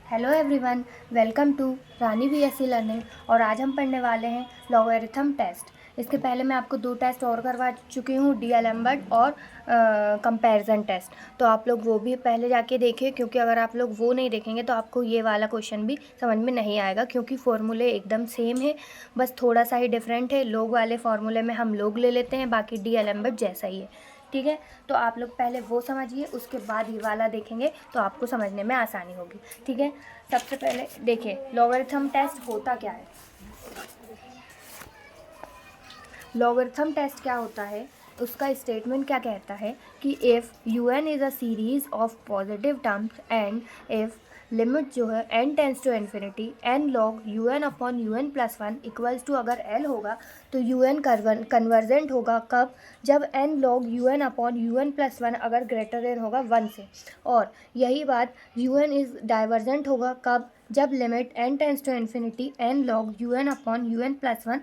Hello everyone, welcome to Rani BSc learning. और आज हम पढ़ने वाले हैं लॉगरिथम टेस्ट। इसके पहले मैं आपको 2 टेस्ट और करवा चुकी हूँ, डीएलएमबर्ट और कंपैरिजन टेस्ट। तो आप लोग वो भी पहले जाके देखिए, क्योंकि अगर आप लोग वो नहीं देखेंगे तो आपको ये वाला क्वेश्चन भी समझ में नहीं आएगा, क्योंकि फॉर्मूले एकदम सेम है, बस थोड़ा सा ही डिफरेंट है। लोग वाले फार्मूले में हम लोग ले लेते हैं, बाकी डीएलएमबर्ट जैसा ही है। ठीक है, तो आप लोग पहले वो समझिए, उसके बाद ये वाला देखेंगे तो आपको समझने में आसानी होगी। ठीक है, सबसे पहले देखिए लॉगरिथम टेस्ट होता क्या है। लॉगरिथम टेस्ट क्या होता है, उसका स्टेटमेंट क्या कहता है कि if u n is a series of positive terms and if limit जो है n tends to infinity n log u n upon u n plus one equals to, अगर l होगा तो यू एन कन्वर्जेंट होगा कब, जब n log u n upon u n plus one अगर greater than होगा 1 से। और यही बात यू एन इज़ डाइवर्जेंट होगा कब, जब limit n tends to infinity n log u n upon u n plus one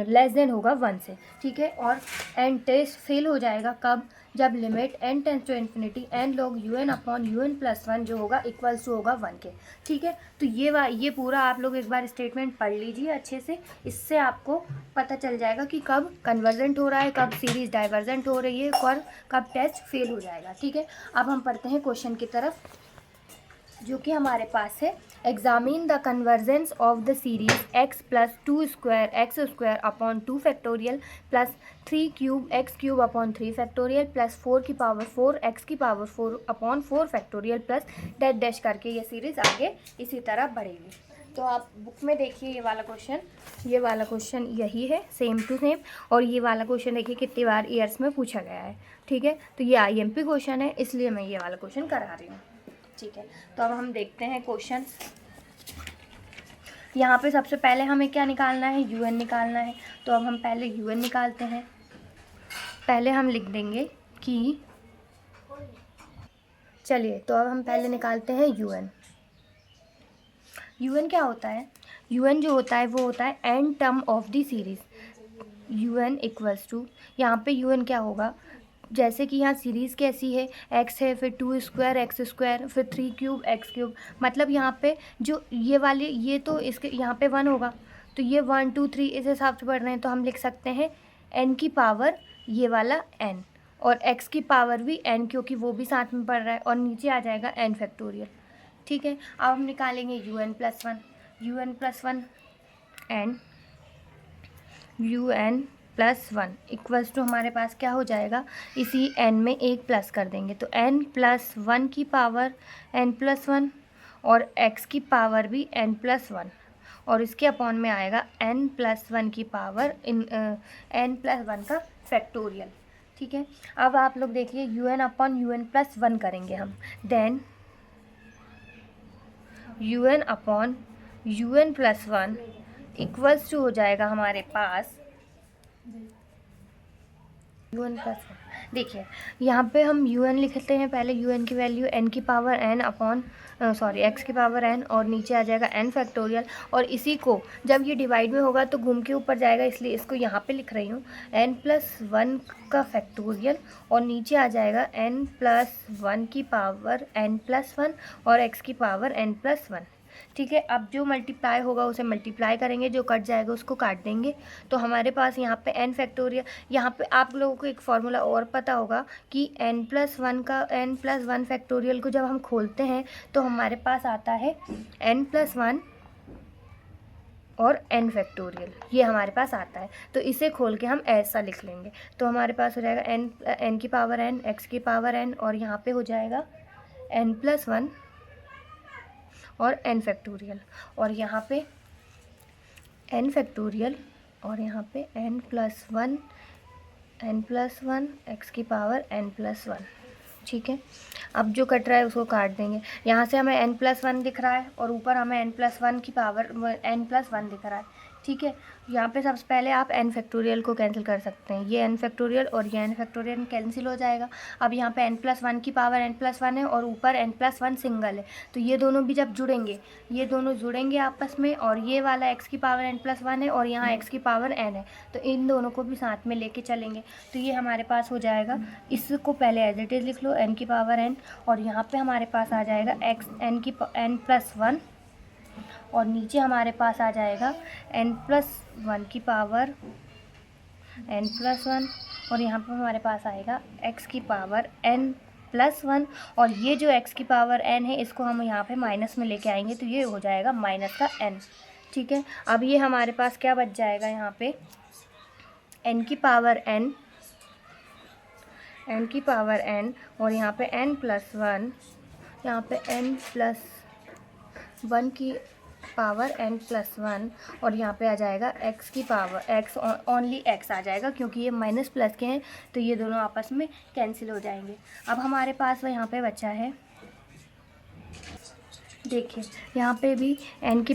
less than होगा 1 से। ठीक है, और n टेस्ट फेल हो जाएगा कब, जब limit n tends to infinity n log u n upon u n plus one जो होगा इक्वल्स टू होगा 1 के। ठीक है, तो ये पूरा आप लोग एक बार स्टेटमेंट पढ़ लीजिए अच्छे से। इससे आपको पता चल जाएगा कि कब कन्वर्जेंट हो रहा है, कब सीरीज डाइवर्जेंट हो रही है और कब टेस्ट फेल हो जाएगा। ठीक है, अब हम पढ़ते हैं क्वेश्चन की तरफ, जो कि हमारे पास है। Examine the convergence of the series x plus 2 square x square upon 2 factorial plus 3 cube x cube upon 3 factorial plus 4 की पावर 4 एक्स की power 4 upon 4 factorial plus dash dash करके ये सीरीज आगे इसी तरह बढ़ेगी। तो आप बुक में देखिए ये वाला क्वेश्चन यही है, सेम टू सेम। और ये वाला क्वेश्चन देखिए कितनी बार ईयर्स में पूछा गया है। ठीक है, तो ये आईएमपी क्वेश्चन है, इसलिए मैं ये वाला क्वेश्चन करा रही हूँ। ठीक है, तो अब हम देखते हैं क्वेश्चन। यहाँ पे सबसे पहले हमें क्या निकालना है, यूएन निकालना है। तो अब हम पहले यूएन निकालते हैं। पहले हम लिख देंगे कि, चलिए तो अब हम पहले निकालते हैं यूएन। यूएन क्या होता है, यूएन जो होता है वो होता है n term of the series. U n equals to, यहाँ पे यूएन क्या होगा, जैसे कि यहाँ सीरीज़ कैसी है, x है, फिर 2 स्क्वायर एक्स स्क्वायर, फिर 3 क्यूब एक्स क्यूब। मतलब यहाँ पे जो ये वाले, ये तो इसके यहाँ पे 1 होगा, तो ये 1 2 3 इस हिसाब से बढ़ रहे हैं, तो हम लिख सकते हैं n की पावर ये वाला n, और x की पावर भी n, क्योंकि वो भी साथ में बढ़ रहा है, और नीचे आ जाएगा n फैक्टोरियल। ठीक है, अब हम निकालेंगे un plus one and un plus one equals to, हमारे पास क्या हो जाएगा, इसी n में एक प्लस कर देंगे तो n प्लस वन की पावर n प्लस वन, और x की पावर भी n प्लस वन, और इसके अपॉन में आएगा n प्लस वन की पावर n प्लस वन का फैक्टोरियल। ठीक है, अब आप लोग देखिए un upon u n plus one करेंगे हम, then un upon u n plus one equals to हो जाएगा हमारे पास un प्लस वन। देखिए यहाँ पे हम un लिखते हैं, पहले un की वैल्यू n की पावर n अपॉन x की पावर n, और नीचे आ जाएगा n फैक्टोरियल। और इसी को जब ये डिवाइड में होगा तो घूम के ऊपर जाएगा, इसलिए इसको यहाँ पे लिख रही हूँ n प्लस वन का फैक्टोरियल, और नीचे आ जाएगा n प्लस वन की पावर n प्लस वन और x की पावर n प्लस वन। ठीक है, अब जो मल्टीप्लाई होगा उसे मल्टीप्लाई करेंगे, जो कट जाएगा उसको काट देंगे, तो हमारे पास यहाँ पे n फैक्टोरियल। यहाँ पे आप लोगों को एक फार्मूला और पता होगा कि n प्लस वन फैक्टोरियल को जब हम खोलते हैं तो हमारे पास आता है n प्लस वन और n फैक्टोरियल, ये हमारे पास आता है। तो इसे खोल के हम ऐसा लिख लेंगे, तो हमारे पास हो जाएगा n की पावर n, x की पावर n, और यहाँ पे हो जाएगा n प्लस वन और n फैक्टोरियल, और यहाँ पे n फैक्टोरियल, और यहाँ पे n प्लस वन x की पावर n प्लस वन। ठीक है, अब जो कट रहा है उसको काट देंगे। यहाँ से हमें n प्लस वन दिख रहा है और ऊपर हमें n प्लस वन की पावर n प्लस वन दिख रहा है। ठीक है। यहाँ पे सबसे पहले आप n फैक्टोरियल को कैंसिल कर सकते हैं, ये n फैक्टोरियल और ये n फैक्टोरियल कैंसिल हो जाएगा। अब यहाँ पे n+1 की पावर n+1 है और ऊपर n+1 सिंगल है, तो ये दोनों भी जब जुड़ेंगे, ये दोनों जुड़ेंगे आपस में, और ये वाला x की पावर n+1 है और यहाँ x की पावर n है, तो इन दोनों को भी साथ में लेके चलेंगे। तो ये हमारे पास हो जाएगा, इसको पहले एज इट इज़ लिख लो n की पावर n, और यहाँ पर हमारे पास आ जाएगा x n+1, और नीचे हमारे पास आ जाएगा n+1 की पावर n+1, और यहाँ पर हमारे पास आएगा x की पावर n+1, और ये जो x की पावर n है इसको हम यहाँ पे माइनस में लेके आएंगे, तो ये हो जाएगा माइनस का n। ठीक है, अब ये हमारे पास क्या बच जाएगा, यहाँ पे n की पावर n और यहाँ पे n+1, यहाँ पे n+1 की पावर n+1, और यहाँ पे आ जाएगा x की पावर x, ओनली x आ जाएगा क्योंकि ये माइनस प्लस के हैं, तो ये दोनों आपस में कैंसिल हो जाएंगे। अब हमारे पास यहाँ पे बचा है, देखिए यहाँ पे भी n की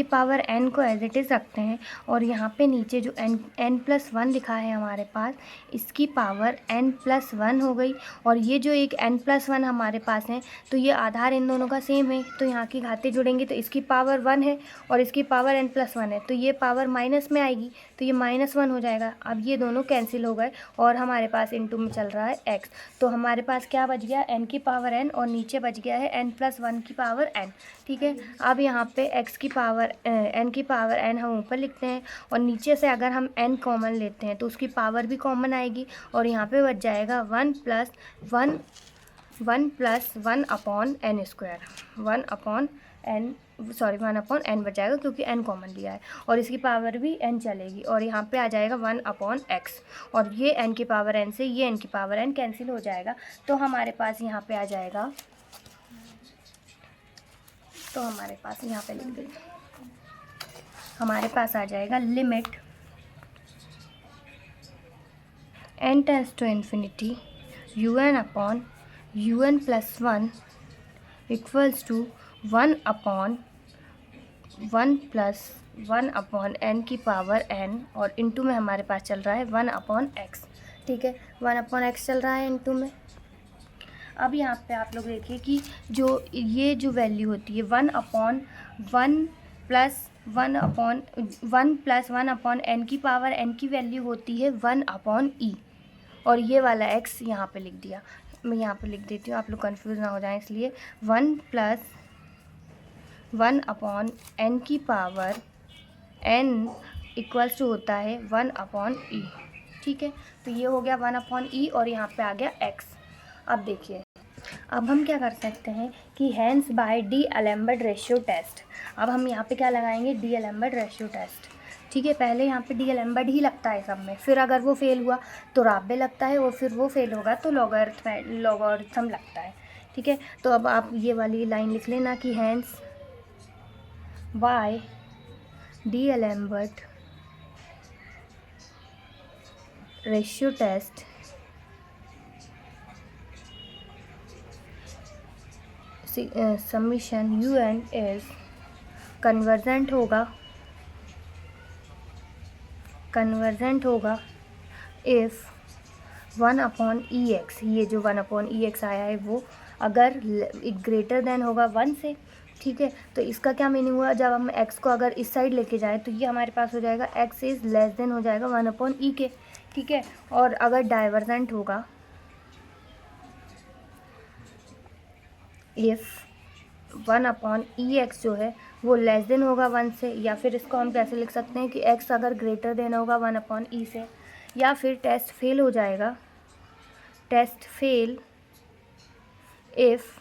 पावर n को एज इट इज़ रखते हैं, और यहाँ पे नीचे जो n+1 लिखा है हमारे पास, इसकी पावर n+1 हो गई, और ये जो एक n+1 हमारे पास है, तो ये आधार इन दोनों का सेम है, तो यहाँ की घातें जुड़ेंगी, तो इसकी पावर 1 है और इसकी पावर n+1 है, तो ये पावर माइनस में आएगी, तो ये -1 हो जाएगा। अब ये दोनों कैंसिल हो गए और हमारे पास इनटू में चल रहा है x, तो हमारे पास क्या बच गया, n की पावर n, और नीचे बच गया है n+1 की पावर n। ठीक है, अब यहाँ पे n की पावर n हम ऊपर लिखते हैं, और नीचे से अगर हम n कॉमन लेते हैं तो उसकी पावर भी कॉमन आएगी, और यहाँ पे बच जाएगा 1+1 अपॉन n बच जाएगा क्योंकि n कॉमन लिया है, और इसकी पावर भी n चलेगी, और यहाँ पे आ जाएगा 1/x, और ये n की पावर n से ये n की पावर n कैंसिल हो जाएगा, तो हमारे पास यहाँ पे आ जाएगा, तो हमारे पास यहाँ पे लिख दें, हमारे पास आ जाएगा limit n tends to infinity un/un+1 equals to 1/1+1 upon n की पावर n, और इनटू में हमारे पास चल रहा है 1/x। ठीक है, 1/x चल रहा है इनटू में। अब यहाँ पे आप लोग देखिए कि ये जो वैल्यू होती है 1/1+1 अपॉन n की पावर n की वैल्यू होती है 1/e, और ये वाला x यहाँ पे लिख दिया, मैं यहाँ पे लिख देती हूँ, आप लोग कंफ्यूज ना हो जाएं, इसलिए 1+1 अपॉन n की पावर n इक्वल्स टू होता है 1/e। ठीक है, तो ये हो गया 1/e, और यहाँ पे आ गया x। अब देखिए, अब हम क्या कर सकते हैं कि hence by d'Alembert ratio test, अब हम यहाँ पे क्या लगाएंगे, डी-एलेम्बर्ट रेशियो टेस्ट। ठीक है, पहले यहाँ पे डी-एलेम्बर्ट ही लगता है सब में, फिर अगर वो फेल हुआ तो राब्बे लगता है, और फिर वो फेल होगा तो लॉगरिथम लगता है। ठीक है, तो अब आप ये वाली लाइन लिख लेना कि hence by d'Alembert ratio test summation un is convergent होगा इफ़ 1/ex, ये जो 1/ex आया है वो अगर ग्रेटर देन होगा 1 से। ठीक है, तो इसका क्या मीनिंग हुआ, जब हम x को अगर इस साइड लेके जाए तो ये हमारे पास हो जाएगा x इज़ लेस देन हो जाएगा 1/e के। ठीक है, और अगर डाइवर्जेंट होगा इफ़ 1/ex जो है वो लेस देन होगा 1 से, या फिर इसको हम कैसे लिख सकते हैं कि x अगर ग्रेटर देन होगा 1/e से, या फिर टेस्ट फेल हो जाएगा, टेस्ट फेल इफ़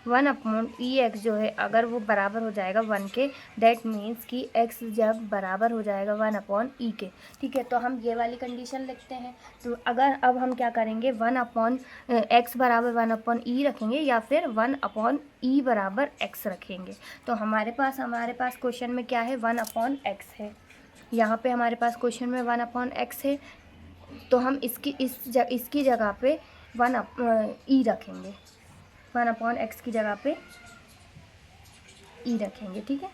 1/ex जो है अगर वो बराबर हो जाएगा 1 के, दैट मीन्स कि x जब बराबर हो जाएगा 1/e के। ठीक है, तो हम ये वाली कंडीशन लिखते हैं। तो अगर अब हम क्या करेंगे, x बराबर 1/e रखेंगे, या फिर 1/e बराबर x रखेंगे। तो हमारे पास क्वेश्चन में क्या है, 1/x है, यहाँ पे हमारे पास क्वेश्चन में 1/x है, तो हम इसकी जगह पे 1/e रखेंगे, 1/x की जगह पे e रखेंगे। ठीक है,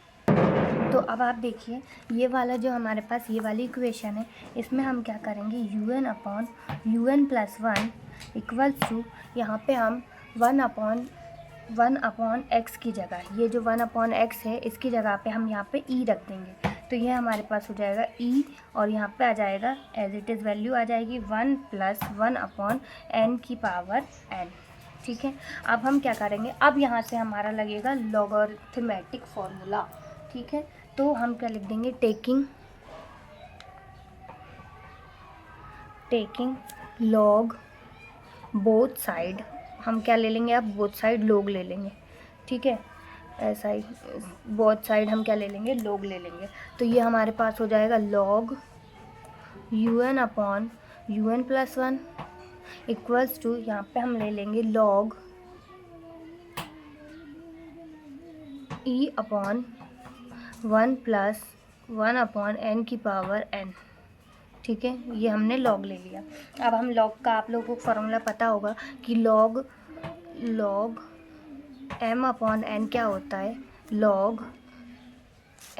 तो अब आप देखिए ये वाला जो हमारे पास ये वाली इक्वेशन है, इसमें हम क्या करेंगे, un upon un plus 1 equals to, यहाँ पे हम 1 अपॉन x की जगह, ये जो 1 अपॉन x है इसकी जगह पे हम यहाँ पे e रख देंगे। तो ये हमारे पास हो जाएगा e, और यहाँ पे आ जाएगा एज इट इज़ वैल्यू आ जाएगी 1 प्लस 1 अपॉन n की पावर n। ठीक है, अब हम क्या करेंगे, अब यहाँ से हमारा लगेगा लॉगरिथमेटिक फॉर्मूला। ठीक है, तो हम क्या लिख देंगे, टेकिंग लॉग बोथ साइड, हम क्या ले लेंगे, अब बोथ साइड लोग ले लेंगे। ठीक है, ऐसा ही बोथ साइड हम क्या ले लेंगे, लोग ले लेंगे। तो ये हमारे पास हो जाएगा log un upon un plus 1 equals to, यहाँ पे हम ले लेंगे log e upon 1 plus 1 upon n की पावर n। ठीक है, ये हमने लॉग ले लिया। अब हम लॉग का, आप लोगों को फॉर्मूला पता होगा कि लॉग m अपॉन n क्या होता है, log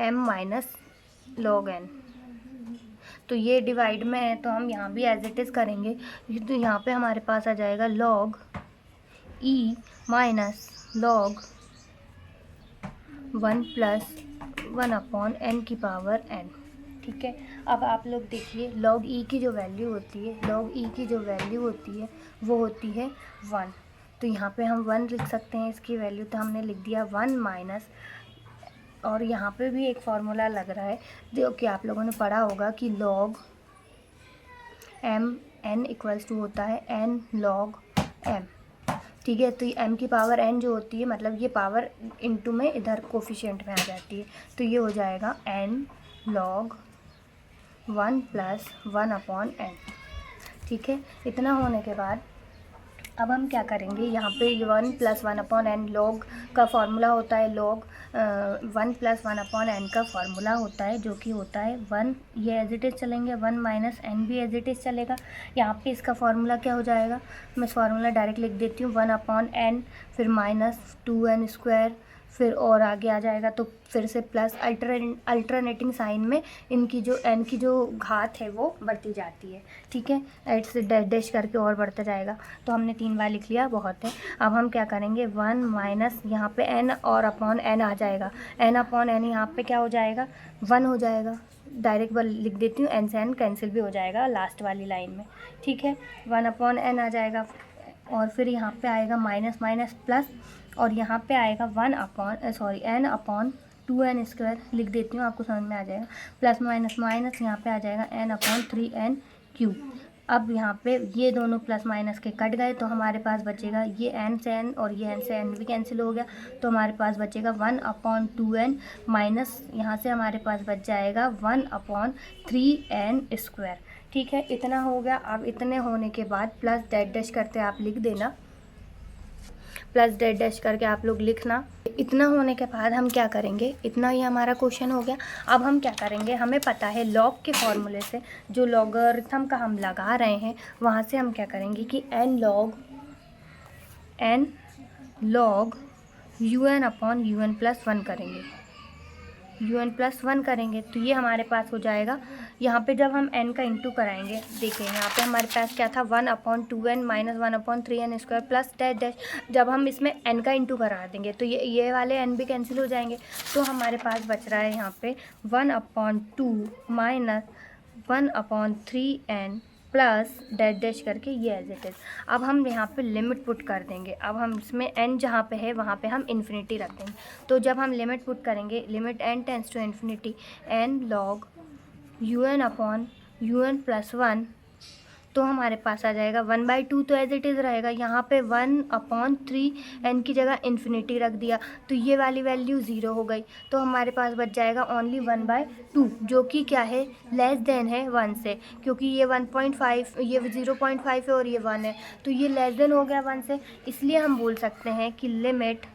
m minus log n। तो ये डिवाइड में है तो हम यहाँ भी एज इट इज़ करेंगे। तो यहाँ पे हमारे पास आ जाएगा log e minus log 1 plus 1 upon n की पावर n। ठीक है, अब आप लोग देखिए log e की जो वैल्यू होती है, वो होती है 1। तो यहाँ पे हम 1 लिख सकते हैं इसकी वैल्यू, तो हमने लिख दिया 1 माइनस, और यहाँ पे भी एक फार्मूला लग रहा है जो कि आप लोगों ने पढ़ा होगा कि log m n equals to होता है n log m। ठीक है, तो ये m की पावर n जो होती है, मतलब ये पावर इनटू में इधर कोफिशिएंट में आ जाती है, तो ये हो जाएगा n log 1 plus 1 upon n। ठीक है, इतना होने के बाद अब हम क्या करेंगे, यहाँ पे 1 प्लस 1 अपॉन n लॉग का फार्मूला होता है, लॉग 1 प्लस 1 अपॉन n का फार्मूला होता है, जो कि होता है 1, ये एज इट इज़ चलेंगे, 1 माइनस n भी एज इट इज़ चलेगा। यहाँ पे इसका फार्मूला क्या हो जाएगा, मैं फार्मूला डायरेक्ट लिख देती हूँ, 1 अपॉन n, फिर माइनस 2n स्क्वायर, फिर और आगे आ जाएगा तो फिर से प्लस, अल्टरनेटिंग साइन में इनकी जो n की जो घात है वो बढ़ती जाती है। ठीक है, ऐड से डैश डैश करके और बढ़ता जाएगा। तो हमने 3 बार लिख लिया, बहुत है। अब हम क्या करेंगे, 1 माइनस यहाँ पे n और अपॉन n आ जाएगा, n अपॉन n यहाँ पे क्या हो जाएगा, 1 हो जाएगा। डायरेक्ट लिख देती हूँ, n से n कैंसिल भी हो जाएगा लास्ट वाली लाइन में। ठीक है, 1 अपॉन n आ जाएगा, और फिर यहाँ पे आएगा माइनस माइनस प्लस, और यहाँ पे आएगा n अपॉन 2n स्क्वायर, लिख देती हूँ आपको समझ में आ जाएगा, प्लस माइनस माइनस यहाँ पे आ जाएगा n अपॉन 3n क्यूब। अब यहाँ पे ये दोनों प्लस माइनस के कट गए, तो हमारे पास बचेगा ये n से n, और ये n से n भी कैंसिल हो गया, तो हमारे पास बचेगा 1 अपॉन 2n माइनस, यहाँ से हमारे पास बच जाएगा 1 अपॉन 3n स्क्वायर। ठीक है, इतना हो गया। अब इतने होने के बाद प्लस डैश डैश करते आप लिख देना, प्लस डैश डैश करके आप लोग लिखना। इतना होने के बाद हम क्या करेंगे, इतना ही हमारा क्वेश्चन हो गया। अब हम क्या करेंगे, हमें पता है लॉग के फॉर्मूले से जो लॉगरिथम का हम लगा रहे हैं, वहाँ से हम क्या करेंगे कि n log un upon un plus 1 करेंगे, un प्लस 1 करेंगे, तो ये हमारे पास हो जाएगा। यहाँ पे जब हम n का इंटू कराएंगे, देखिए यहाँ पे हमारे पास क्या था, 1 upon 2n minus 1 upon 3n square plus dash dash. जब हम इसमें n का इंटू करा देंगे तो ये वाले n भी कैंसिल हो जाएंगे, तो हमारे पास बच रहा है यहाँ पे 1 upon 2 minus 1 upon 3n plus dash dash करके ये एज इट इज़। अब हम यहाँ पे लिमिट पुट कर देंगे, अब हम इसमें n जहाँ पे है वहाँ पे हम इन्फिनिटी रख देंगे। तो जब हम लिमिट पुट करेंगे, limit n tends to infinity n log un upon un plus 1, तो हमारे पास आ जाएगा 1/2, तो एज इट इज़ रहेगा। यहाँ पे 1 अपॉन 3n की जगह इन्फिनिटी रख दिया, तो ये वाली वैल्यू 0 हो गई, तो हमारे पास बच जाएगा ओनली 1/2, जो कि क्या है, लेस देन है 1 से, क्योंकि ये 1.5, ये 0.5 है और ये 1 है, तो ये लेस देन हो गया 1 से। इसलिए हम बोल सकते हैं कि limit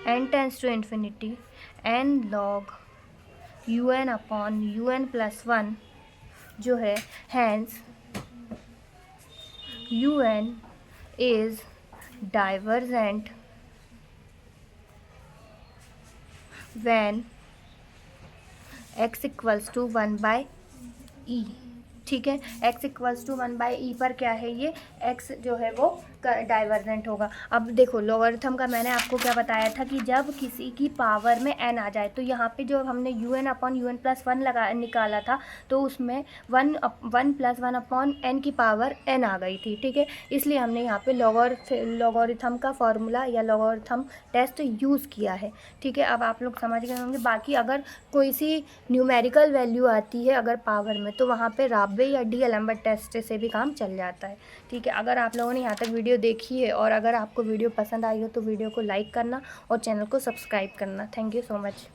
n tends to infinity n log un upon un plus 1 जो है, hence un is divergent when x equals to 1/e, ठीक है। x इक्वल्स टू 1/e पर क्या है, ये x जो है वो डाइवर्जेंट होगा। अब देखो लॉगरिथम का मैंने आपको क्या बताया था कि जब किसी की पावर में n आ जाए, तो यहाँ पे जो हमने un/un+1 लगा निकाला था, तो उसमें 1 + 1/n की पावर n आ गई थी, ठीक है। इसलिए हमने यहाँ पे लॉगरिथम का फॉर्मूला या लॉगरिथम टेस्ट यूज़ किया है, ठीक है। अब आप लोग समझ गए होंगे। बाकी अगर कोई सी न्यूमेरिकल वैल्यू आती है अगर पावर में, तो वहाँ पे राब्बे या डी-एलेम्बर्ट टेस्ट से भी काम चल जाता है, ठीक है। अगर आप लोगों ने यहाँ तक वीडियो देखी है और अगर आपको वीडियो पसंद आई हो तो वीडियो को लाइक करना और चैनल को सब्सक्राइब करना। Thank you so much.